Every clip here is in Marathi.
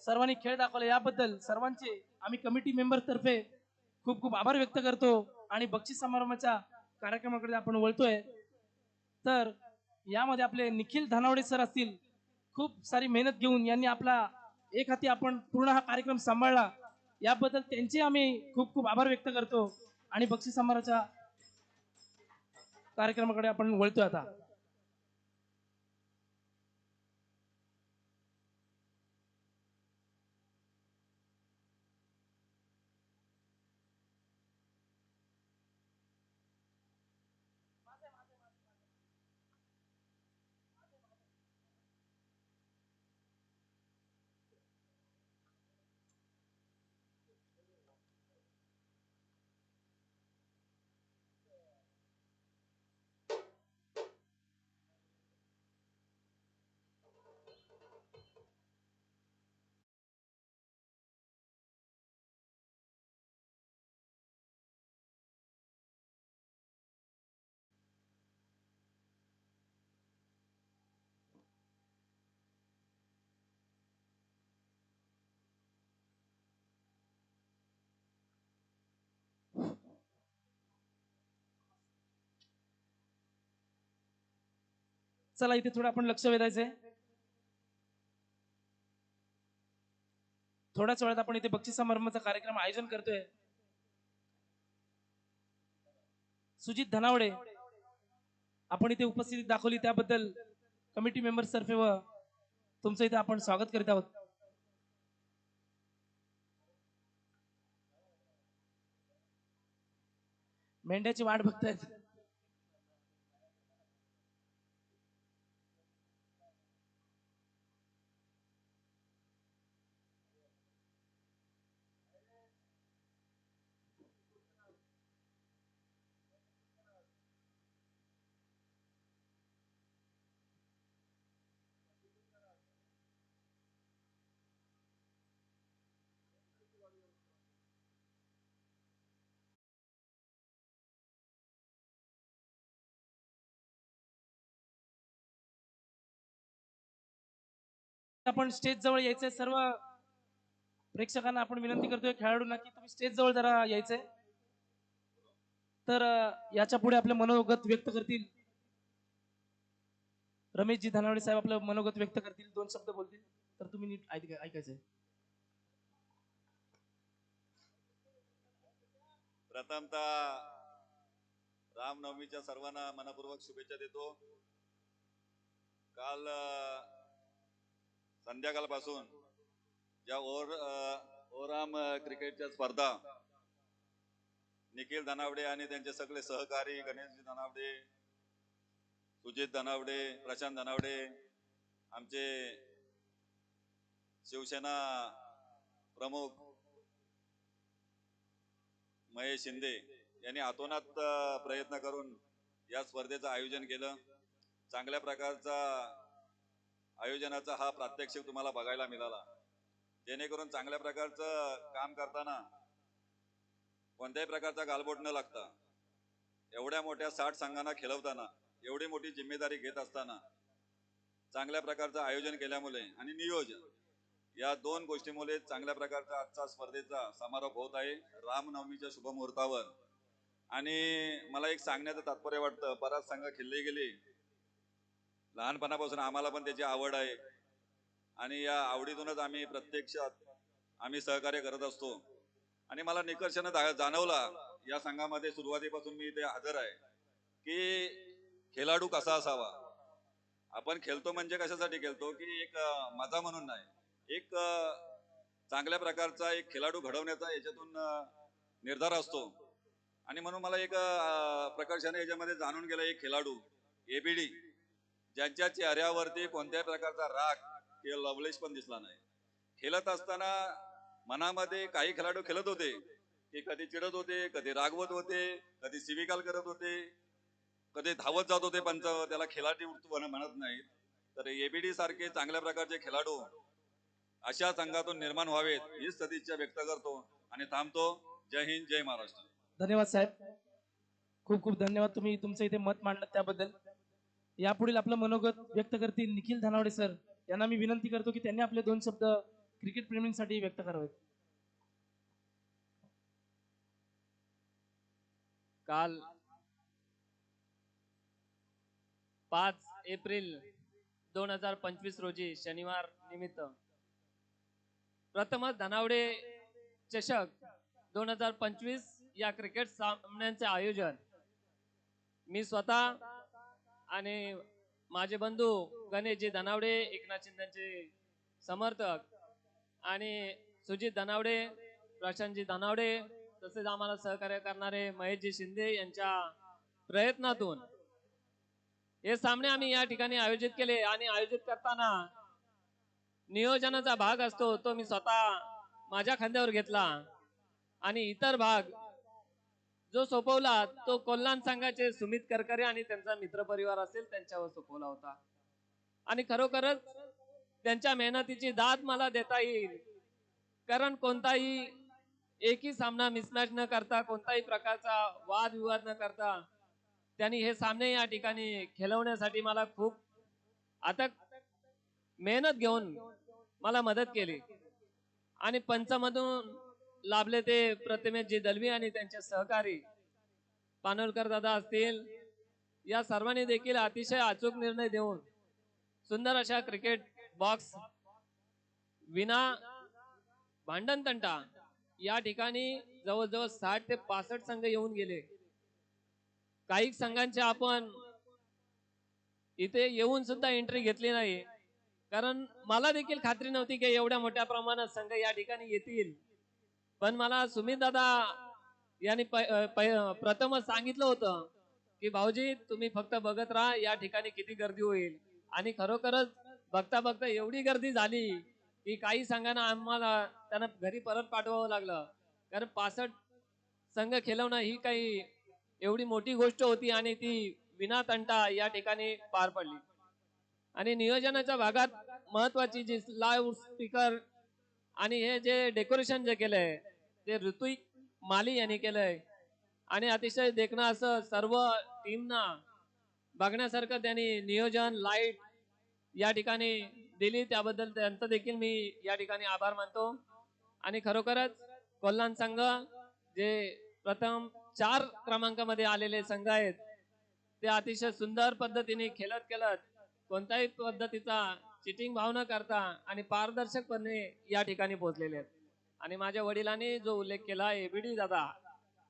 सर्वांनी खेळ दाखवला याबद्दल सर्वांचे आम्ही कमिटी मेंबर तर्फे खूप खूप आभार व्यक्त करतो आणि बक्षीस समारंभाच्या कार्यक्रमाकडे आपण वळतोय। तर यामध्ये आपले निखिल धनावडे सर असतील, खूप सारी मेहनत घेऊन यांनी आपला एक हाती आपण पूर्ण हा कार्यक्रम सांभाळला, याबद्दल त्यांचे आम्ही खूप खूप आभार व्यक्त करतो आणि बक्षीस समारंभाच्या कार्यक्रमाकडे आपण वळतोय आता। चला इथे थोडं आपण लक्ष वेधायचंय। थोड्याच वेळात आपण इथे बक्षीस समारंभाचा कार्यक्रम आयोजन करतोय। सुजित धनावडे आपण इथे उपस्थिती दाखवली त्याबद्दल कमिटी मेंबर्स तर्फे व तुमचं इथे आपण स्वागत करीत आहोत। मेंढ्याची वाट बघतायत। आपण स्टेज जवळ यायचंय। सर्व प्रेक्षकांना आपण विनंती करतोय, खेळाडूंना, की तुम्ही स्टेज जवळ जरा यायचंय। तर याच्या पुढे आपले मनोगत व्यक्त करतील रमेशजी धनावडे साहेब, आपलं मनोगत व्यक्त करतील, 2 शब्द बोलतील, तर तुम्ही नीट ऐकायचंय। प्रथमतः रामनवमीच्या सर्वांना मनपूर्वक शुभेच्छा देतो। काल संध्याकाळपासून ज्या ओराम क्रिकेटच्या स्पर्धा निखिल धनावडे आणि त्यांचे सगळे सहकारी गणेशजी धनावडे, सुजित धनावडे, प्रशांत धनावडे, आमचे शिवसेना प्रमुख महेश शिंदे यांनी हातोनात प्रयत्न करून या स्पर्धेचं आयोजन केलं। चांगल्या प्रकारचा आयोजनाचा हा प्रात्यक्षिक तुम्हाला बघायला मिळाला, जेणेकरून चांगल्या प्रकारचं काम करताना कोणत्याही प्रकारचा गालबोट न लागता एवढ्या मोठ्या 60 संघांना खेळवताना एवढी मोठी जिम्मेदारी घेत असताना चांगल्या प्रकारचं आयोजन केल्यामुळे आणि नियोजन या 2 गोष्टीमुळे चांगल्या प्रकारचा आजचा स्पर्धेचा समारोप होत आहे रामनवमीच्या शुभमुहूर्तावर। आणि मला एक सांगण्याचं तात्पर्य वाटतं, बराच संघ खेळले गेले, लहानपणापासून आम्हाला पण त्याची आवड आहे आणि या आवडीतूनच आम्ही प्रत्यक्षात आम्ही सहकार्य करत असतो। आणि मला निकर्षाने जाणवला या संघामध्ये सुरुवातीपासून मी इथे हजर आहे की खेळाडू कसा असावा। आपण खेळतो म्हणजे कशासाठी खेळतो, की एक मजा म्हणून नाही, एक चांगल्या प्रकारचा एक खेळाडू घडवण्याचा याच्यातून निर्धार असतो। आणि म्हणून मला एक प्रकर्षाने याच्यामध्ये जाणून गेला, एक खेळाडू एबीडी ज्यांच्या चेहऱ्यावरती कोणत्याही प्रकारचा राग किंवा लवलेश पण दिसला नाही। खेळत असताना मनामध्ये काही खेळाडू खेळत होते की कधी चिडत होते, कधी रागवत होते, कधी सिविकाल करत होते, कधी धावत जात होते, पण त्याला खेळाडू म्हणत नाहीत। तर एबीडी सारखे चांगल्या प्रकारचे खेळाडू अशा संघातून निर्माण व्हावेत ही सदिच्छा व्यक्त करतो आणि थांबतो। जय हिंद, जय महाराष्ट्र। धन्यवाद साहेब, खूप खूप धन्यवाद, तुम्ही तुमचं इथे मत मांडलं त्याबद्दल। यापुढील आपलं मनोगत व्यक्त करतील निखिल धनावडे सर, यांना मी विनंती करतो की त्यांनी आपले 2 शब्द क्रिकेट प्रेमींसाठी व्यक्त करावेत. काल 5 एप्रिल 2025 रोजी शनिवार निमित्त प्रथमच धनावडे चषक 2025 या क्रिकेट सामन्यांचे आयोजन मी स्वतः आणि माझे बंधू गणेशजी धनावडे, एकनाथ शिंदेचे समर्थक आणि सुजित धनावडे, प्रशांतजी धनावडे, तसेच आम्हाला सहकार्य करणारे महेशजी शिंदे यांच्या प्रयत्नातून हे सामने आम्ही या ठिकाणी आयोजित केले. आणि आयोजित करताना नियोजनाचा भाग असतो तो मी स्वतः माझ्या खांद्यावर घेतला आणि इतर भाग जो सोपवला तो कोल्हान संघाचे सुमित करकरे आणि त्यांचा मित्रपरिवार असेल त्यांच्यावर सोपवला होता. आणि खरोखरच त्यांच्या मेहनतीची दाद मला देता येईल, कारण कोणताही एकही सामना मिसमॅच न करता, कोणताही प्रकारचा वादविवाद न करता त्यांनी हे सामने या ठिकाणी खेळवण्यासाठी मला खूप अथक मेहनत घेऊन मला मदत केली. आणि पंचमधून लाभले ते प्रतिमेशजी दलवी आणि त्यांचे सहकारी पानोलकर दादा असतील, या सर्वांनी देखील अतिशय अचूक निर्णय देऊन सुंदर अशा क्रिकेट बॉक्स विना भांडण तंटा या ठिकाणी जवळजवळ 60 ते 65 संघ येऊन गेले. काही संघांचे आपण इथे येऊन सुद्धा एंट्री घेतली नाही, कारण मला देखील खात्री नव्हती की एवढ्या मोठ्या प्रमाणात संघ या ठिकाणी येतील. पण मला सुमित दादा यांनी प्रथमच सांगितलं होतं की भाऊजी तुम्ही फक्त बघत राहा या ठिकाणी किती गर्दी होईल. आणि खरोखरच बघता बघता एवढी गर्दी झाली की काही संघांना आम्हाला त्यांना घरी परत पाठवावं लागलं, कारण 65 संघ खेळवणं ही काही एवढी मोठी गोष्ट होती आणि ती विना तंटा या ठिकाणी पार पडली. आणि नियोजनाच्या भागात महत्वाची जी लाईव्ह स्पीकर आणि हे जे डेकोरेशन जे केलंय ते ऋत्विक माली यांनी केलंय. आणि अतिशय देखणं असं सर्व टीमना बघण्यासारखं त्यांनी नियोजन लाईट या ठिकाणी दिली, त्याबद्दल त्यांचं देखील मी या ठिकाणी आभार मानतो. आणि खरोखरच कोल्हान संघ जे प्रथम 4 क्रमांकामध्ये आलेले संघ आहेत ते अतिशय सुंदर पद्धतीने खेळत कोणत्याही पद्धतीचा चिटिंग भाव न करता आणि पारदर्शकपणे या ठिकाणी पोहोचलेले आहेत. आणि माझ्या वडिलांनी जो उल्लेख केला एबीडी दादा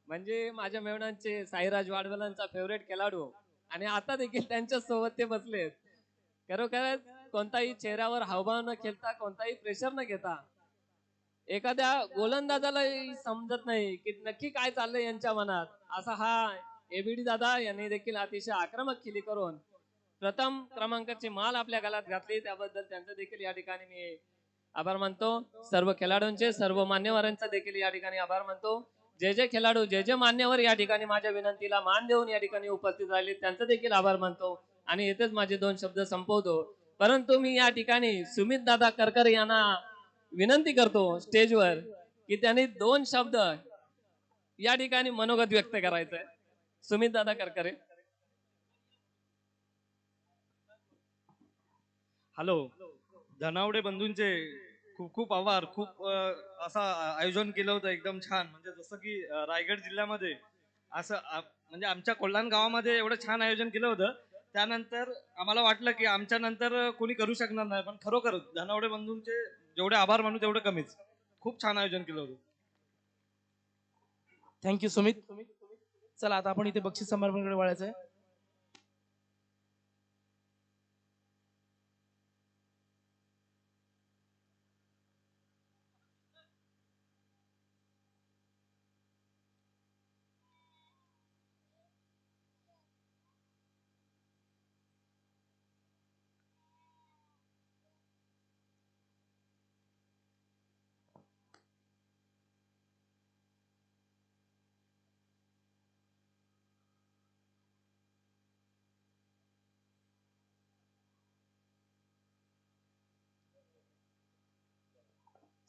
म्हणजे माझ्या मेवणांचे साईराज वाडवलांचा फेवरेट खेळाडू, आणि आता देखील त्यांच्या सोबत ते बसलेत. खरोखरच कोणताही चेहऱ्यावर हावभाव न खेळता, कोणताही प्रेशर न घेता, एखाद्या गोलंदाजालाही समजत नाही की नक्की काय चाललंय यांच्या मनात, असा हा एबीडी दादा यांनी देखील अतिशय आक्रमक खेळी करून प्रथम क्रमांकाची माल आपल्या गळ्यात घातली. त्याबद्दल त्यांचं देखील या ठिकाणी मी आभार मानतो. सर्व खेळाडूंचे, सर्व मान्यवरांचा देखील या ठिकाणी आभार मानतो. जे जे खेळाडू, जे जे मान्यवर या ठिकाणी माझ्या विनंतीला मान देऊन या ठिकाणी उपस्थित राहिले त्यांचं देखील आभार मानतो. आणि येथेच माझे 2 शब्द संपवतो. परंतु मी या ठिकाणी सुमित दादा करकरे यांना विनंती करतो स्टेजवर की त्यांनी 2 शब्द या ठिकाणी मनोगत व्यक्त करायचंय. सुमित दादा करकरे. हॅलो, धनावडे बंधूंचे खूप खूप आभार. खूप असं आयोजन केलं होतं एकदम छान. म्हणजे जसं की रायगड जिल्ह्यामध्ये असं म्हणजे आमच्या कोल्हान गावामध्ये एवढं छान आयोजन केलं होतं. त्यानंतर आम्हाला वाटलं की आमच्या नंतर कोणी करू शकणार नाही, पण खरोखर धनावडे बंधूंचे जेवढे आभार मानू तेवढे कमीच. खूप छान आयोजन केलं होतं. थँक्यू सुमित. चला आता आपण इथे बक्षीस समारंभाकडे वळायचंय.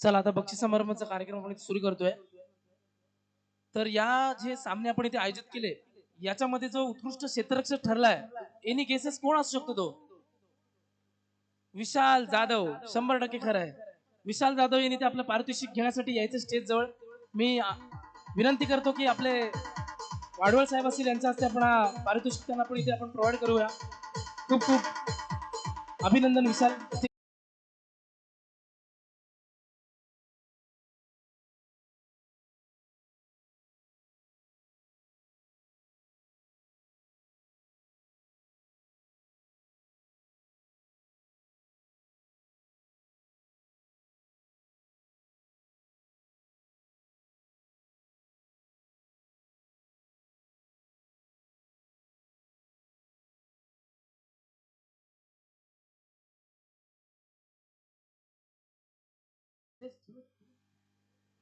चला आता बक्षीस समारंभाचा कार्यक्रम आपण इथे सुरू करतोय. तर या जे सामने आपण इथे आयोजित केले याच्यामध्ये जो उत्कृष्ट क्षेत्ररक्षक ठरलाय एनी केसेस कोण असू शकतो तो? विशाल जाधव. 100% खरं आहे. विशाल जाधव यांनी ते आपलं पारितोषिक घेण्यासाठी यायचं स्टेज जवळ. मी विनंती करतो की आपले वाडवळ साहेब असतील यांच्या हस्ते आपण पारितोषिक त्यांना आपण इथे आपण प्रोव्हाइड करूया. खूप खूप अभिनंदन विशाल.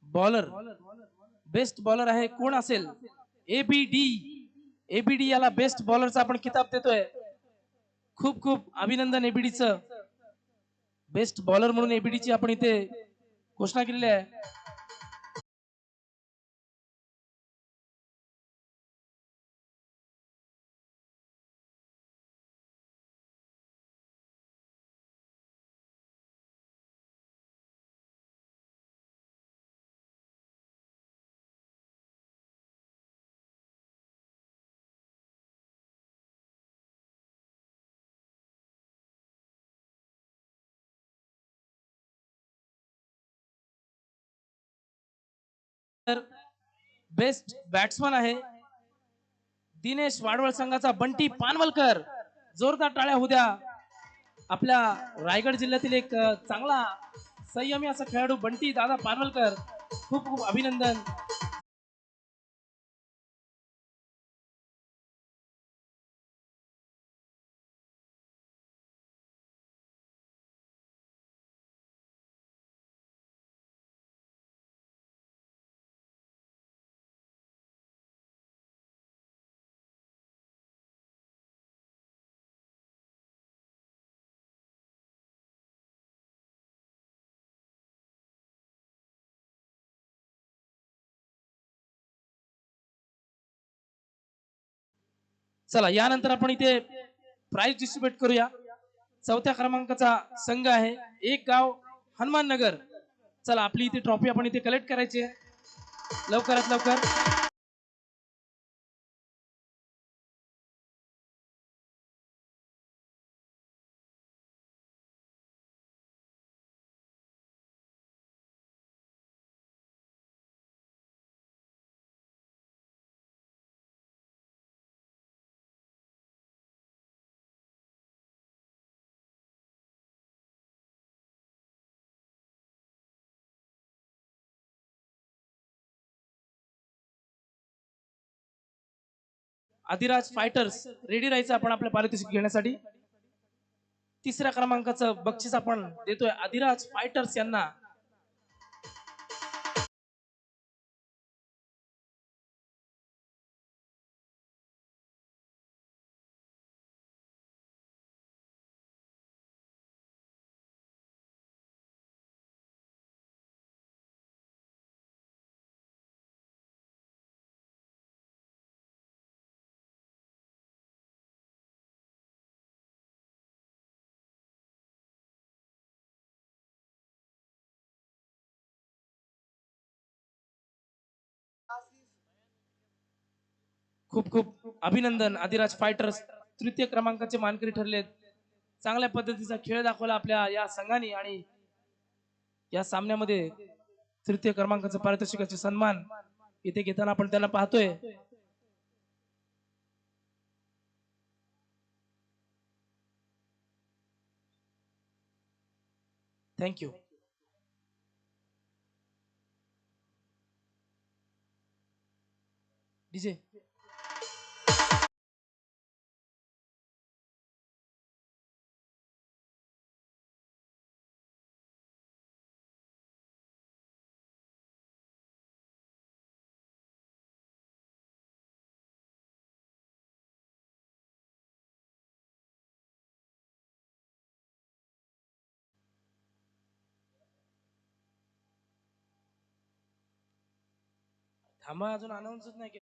बॉलर बेस्ट बॉलर आहे कोण असेल? एबीडी. एबीडी याला बेस्ट बॉलरचा आपण किताब देतोय. खूप खूप अभिनंदन एबीडीचं. बेस्ट बॉलर म्हणून एबीडीची आपण इथे घोषणा केलेली आहे. तर बेस्ट बॅट्समन आहे दिनेश वाडवळ संघाचा बंटी पानवलकर. जोरदार टाळ्या होऊ द्या. आपल्या रायगड जिल्ह्यातील एक चांगला संयमी असा खेळाडू बंटी दादा पानवलकर. खूप खूप अभिनंदन. चला यानंतर आपण इथे प्राइज डिस्ट्रीब्युट करूया. चौथ्या क्रमांकाचा संघ आहे एक गाव हनुमान नगर. चला आपली इथे ट्रॉफी आपण इथे कलेक्ट करायची आहे लवकरात लवकर. आदिराज फायटर्स रेडी राहायचं आपण आपल्या पारितोषिक घेण्यासाठी. तिसऱ्या क्रमांकाचं बक्षीस आपण देतोय आदिराज फायटर्स यांना. खूप खूप अभिनंदन आदिराज फायटर्स तृतीय क्रमांकाचे मानकरी ठरलेत. चांगल्या पद्धतीचा खेळ दाखवला आपल्या या संघाने आणि या सामन्यामध्ये तृतीय क्रमांकाचे पारितोषिकाचे सन्मान इथे घेताना आपण त्यांना पाहतोय. थँक्यू. डीजे थांबा अजून अनाऊन्सच नाही केलं.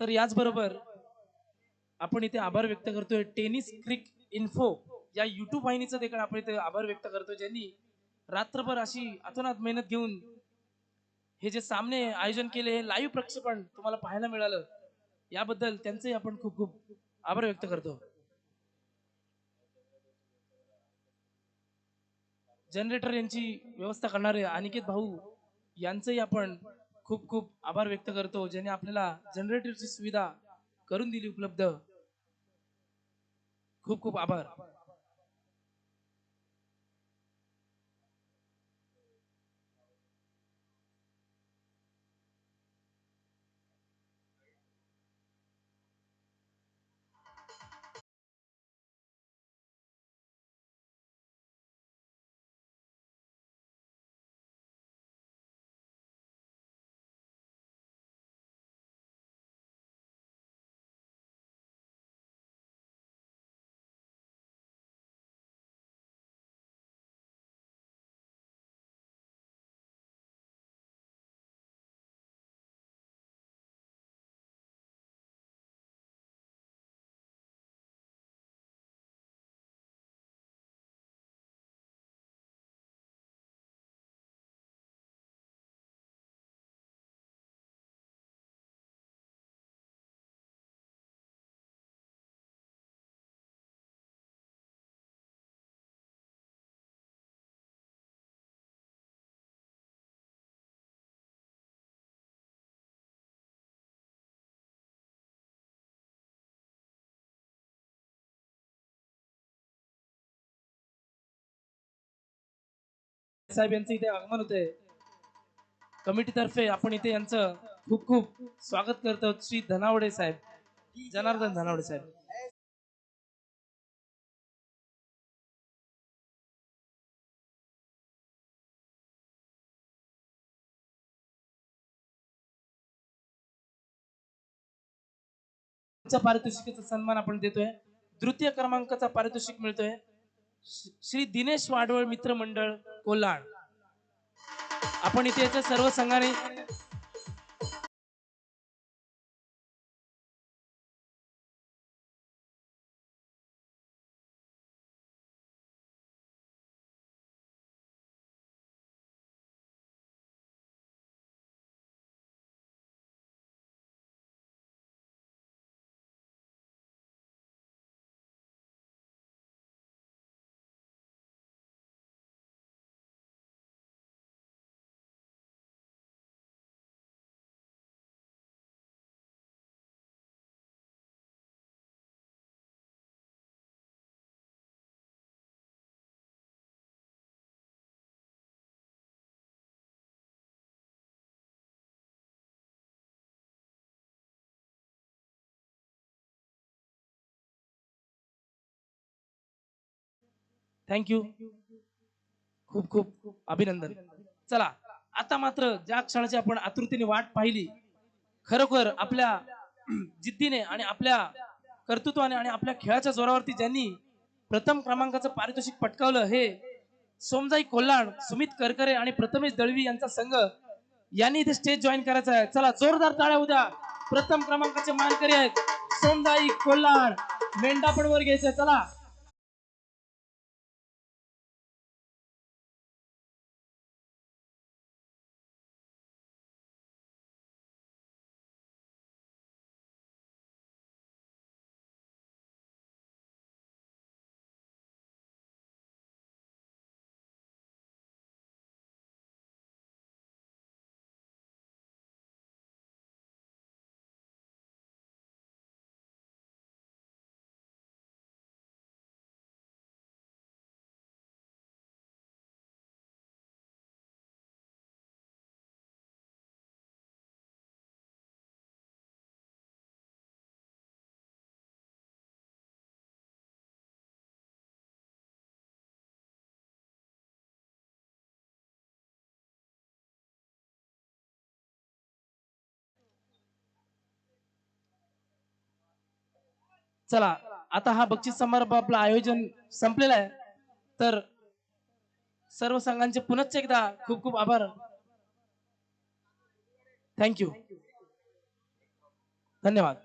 तर याचबरोबर आपण इथे आभार व्यक्त करतोय टेनिस क्रिक इन्फो या युट्यूब वाहिनीचं देखील आपण इथे आभार व्यक्त करतोय, ज्यांनी रात्रभर अशी अतोनात मेहनत घेऊन हे जे सामने आयोजन केले, हे लाईव्ह प्रक्षेपण तुम्हाला पाहायला मिळालं, याबद्दल त्यांचेही आपण खूप खूप आभार व्यक्त करतो. जनरेटर यांची व्यवस्था करणारे अनिकेत भाऊ यांचंही आपण खूप खूप आभार व्यक्त करतो, ज्यांनी आपल्याला जनरेटरची सुविधा करून दिली उपलब्ध. खूप खूप आभार. साहेब यांचं इथे आगमन होतंय. कमिटीतर्फे आपण इथे यांचं खूप खूप स्वागत करतो. श्री धनावडे साहेब, जनार्दन धनावडे साहेब. पारितोषिकाचा सन्मान आपण देतोय. तृतीय क्रमांकाचा पारितोषिक मिळतोय श्री दिनेश वाडवळ मित्र मंडळ कोल्हाड. आपण इथे याच्या सर्व संघाने थँक्यू, खूप खूप अभिनंदन. चला, आता मात्र ज्या क्षणाची आपण आतुरतेने वाट पाहिली, खरोखर आपल्या जिद्दीने आणि आपल्या कर्तृत्वाने आणि आपल्या खेळाच्या जोरावरती ज्यांनी प्रथम क्रमांकाचं पारितोषिक पटकावलं, हे सोमजाई कोल्हाड, सुमित करकरे आणि प्रथमेश दळवी यांचा संघ यांनी इथे स्टेज जॉईन करायचा आहे. चला, जोरदार टाळ्या उद्या. प्रथम क्रमांकाचे मानकरी आहेत सोमजाई कोल्हाड. मेंढापण वर घ्यायचंय. चला, चला, आता हा बक्षीस समारंभ आपला आयोजन संपलेला आहे. तर सर्व संघांचे पुनश्च एकदा खूप खूप आभार. थँक्यू. धन्यवाद.